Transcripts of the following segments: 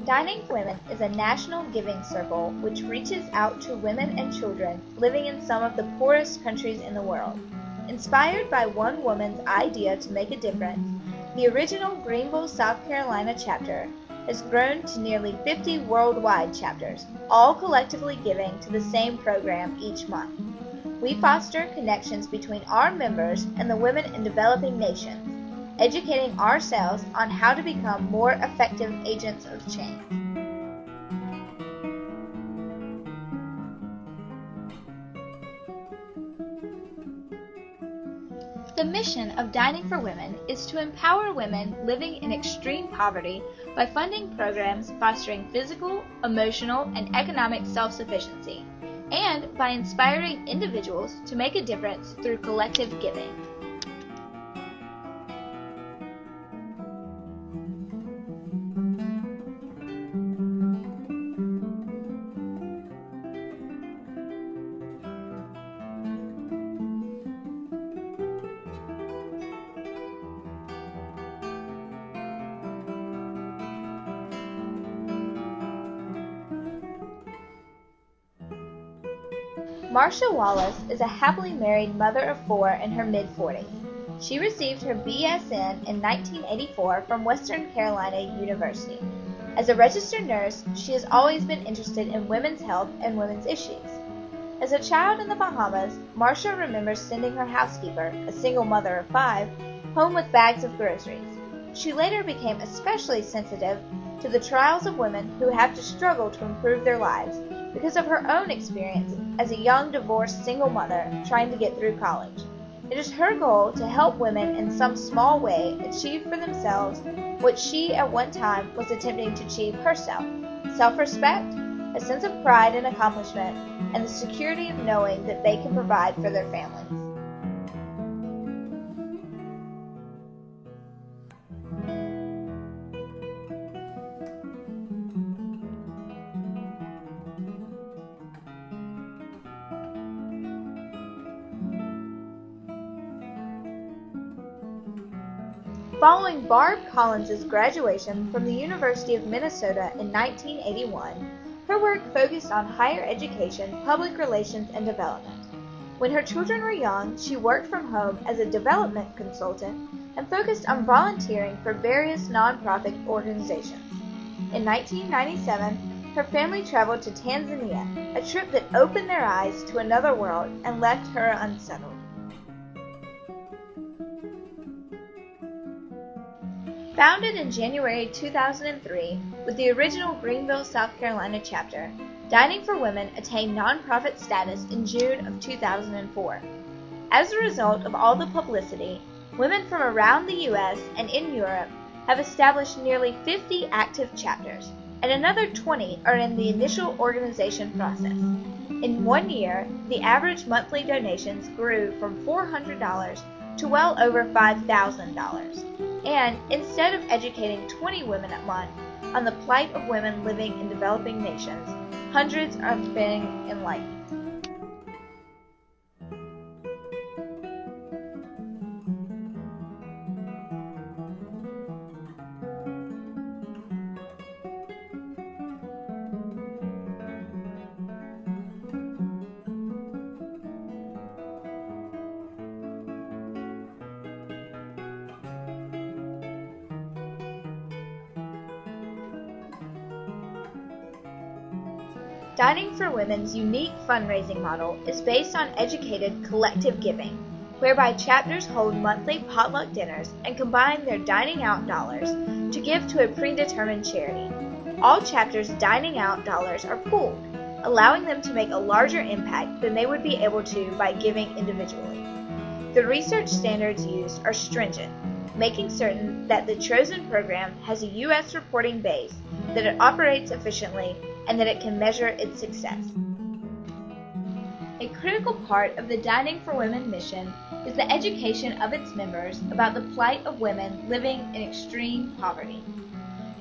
Dining for Women is a national giving circle which reaches out to women and children living in some of the poorest countries in the world. Inspired by one woman's idea to make a difference, the original Greenville, South Carolina chapter has grown to nearly 50 worldwide chapters, all collectively giving to the same program each month. We foster connections between our members and the women in developing nations, educating ourselves on how to become more effective agents of change. The mission of Dining for Women is to empower women living in extreme poverty by funding programs fostering physical, emotional, and economic self-sufficiency, and by inspiring individuals to make a difference through collective giving. Marcia Wallace is a happily married mother of 4 in her mid-40s. She received her BSN in 1984 from Western Carolina University. As a registered nurse, she has always been interested in women's health and women's issues. As a child in the Bahamas, Marcia remembers sending her housekeeper, a single mother of 5, home with bags of groceries. She later became especially sensitive to the trials of women who have to struggle to improve their lives because of her own experience as a young divorced single mother trying to get through college. It is her goal to help women in some small way achieve for themselves what she at one time was attempting to achieve herself: self-respect, a sense of pride and accomplishment, and the security of knowing that they can provide for their families. Following Barb Collins's graduation from the University of Minnesota in 1981, her work focused on higher education, public relations, and development. When her children were young, she worked from home as a development consultant and focused on volunteering for various nonprofit organizations. In 1997, her family traveled to Tanzania, a trip that opened their eyes to another world and left her unsettled. Founded in January 2003 with the original Greenville, South Carolina chapter, Dining for Women attained nonprofit status in June of 2004. As a result of all the publicity, women from around the U.S. and in Europe have established nearly 50 active chapters, and another 20 are in the initial organization process. In 1 year, the average monthly donations grew from $400 to well over $5,000. And instead of educating 20 women a month on the plight of women living in developing nations, hundreds are being enlightened. Dining for Women's unique fundraising model is based on educated collective giving, whereby chapters hold monthly potluck dinners and combine their dining out dollars to give to a predetermined charity. All chapters' dining out dollars are pooled, allowing them to make a larger impact than they would be able to by giving individually. The research standards used are stringent, making certain that the chosen program has a U.S. reporting base, that it operates efficiently, and that it can measure its success. A critical part of the Dining for Women mission is the education of its members about the plight of women living in extreme poverty.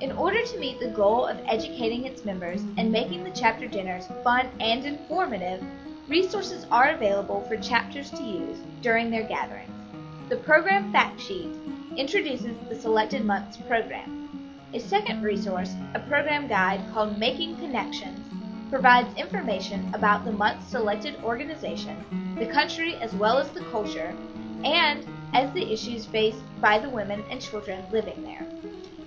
In order to meet the goal of educating its members and making the chapter dinners fun and informative, resources are available for chapters to use during their gatherings. The program fact sheet introduces the selected month's program. A second resource, a program guide called Making Connections, provides information about the month's selected organization, the country as well as the culture, and as the issues faced by the women and children living there.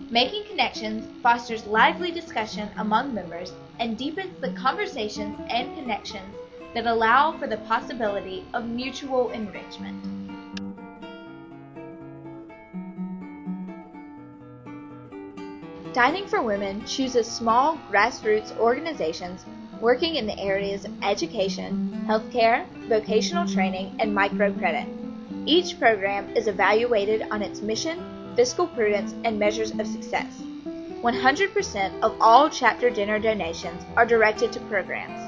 Making Connections fosters lively discussion among members and deepens the conversations and connections that allow for the possibility of mutual enrichment. Dining for Women chooses small grassroots organizations working in the areas of education, healthcare, vocational training, and microcredit. Each program is evaluated on its mission, fiscal prudence, and measures of success. 100% of all chapter dinner donations are directed to programs.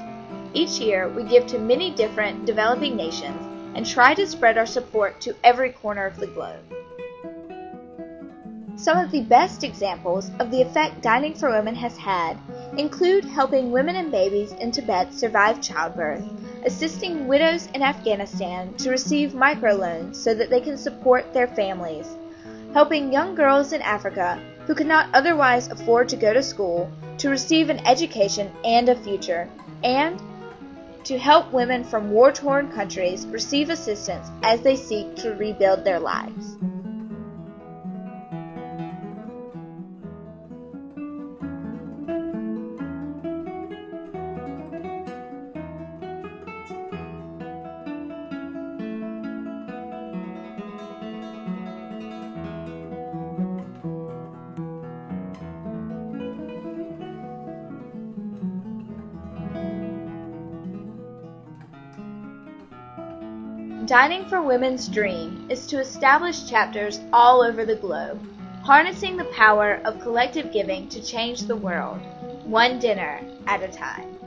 Each year, we give to many different developing nations and try to spread our support to every corner of the globe. Some of the best examples of the effect Dining for Women has had include helping women and babies in Tibet survive childbirth, assisting widows in Afghanistan to receive microloans so that they can support their families, helping young girls in Africa who could not otherwise afford to go to school to receive an education and a future, and to help women from war-torn countries receive assistance as they seek to rebuild their lives. Dining for Women's dream is to establish chapters all over the globe, harnessing the power of collective giving to change the world, one dinner at a time.